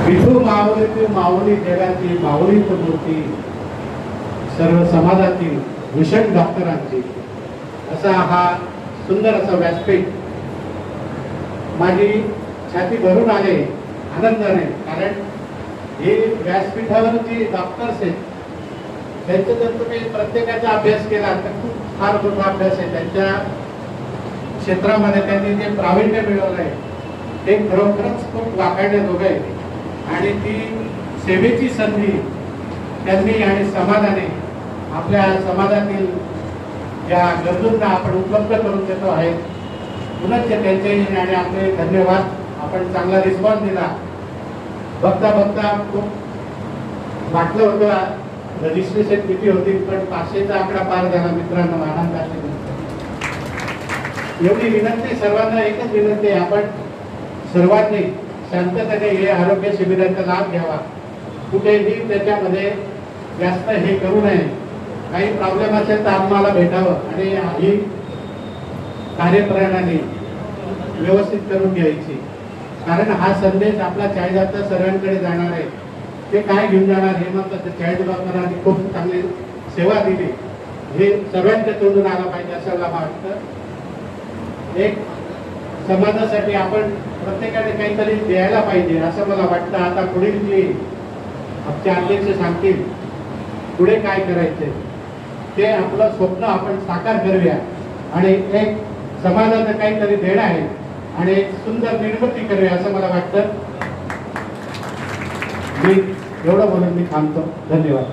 विठू माऊली माऊली जगाची माऊलीच मूर्ती सर्व समाजातील भूषण डॉक्टरांची असा हा सुंदर असा व्यासपीठ माझी छाती भरून आले आनंदाने। कारण हे व्यासपीठावर जे डॉक्टर्स आहेत त्यांचा जर तुम्ही प्रत्येकाचा अभ्यास केला तर खूप फार मोठा अभ्यास आहे। त्यांच्या क्षेत्रामध्ये त्यांनी जे प्रावीण्य मिळवलं आहे ते खरोखरच खूप वाखाणण्याजोगं आहे। आणि ती सेवेची संधी त्यांनी आणि समाजाने आपल्या समाजातील ज्या गरजूंना आपण उपलब्ध करून देतो आहे पुनश्च त्यांचे आणि आपले धन्यवाद। आपण चांगला रिस्पॉन्स दिला। बघता बघता खूप वाटलं होतं रजिस्ट्रेशन किती होती पण 500चा आकडा पार झाला। मित्रांनो आनंदाची एवढी विनंती सर्वांना एकच विनंती आहे आपण सर्वांनी शांततेने हे आरोग्य शिबिराचा लाभ घ्यावा। कुठेही त्याच्यामध्ये जास्त हे करू नये। काही प्रॉब्लेम असेल तर आम्हाला भेटावं आणि ही कार्यप्रणाली व्यवस्थित करून घ्यायची। कारण हा संदेश आपला चाळीसचा सर्वांकडे जाणार आहे। ते काय घेऊन जाणार हे मग चाळीस डॉक्टरांनी खूप चांगली सेवा दिली हे सर्वांच्या तोंडून आला पाहिजे असं मला वाटतं। एक समाजासाठी आपण प्रत्येकाने काहीतरी द्यायला पाहिजे असं मला वाटतं। आता पुढील जी आमचे अध्यक्ष सांगतील पुढे काय करायचे ते आपलं स्वप्न आपण साकार करूया आणि एक समाजाचं काहीतरी देणं आहे आणि एक सुंदर निर्मिती करूया असं मला वाटतं। मी एवढं बोलून मी थांबतो। धन्यवाद।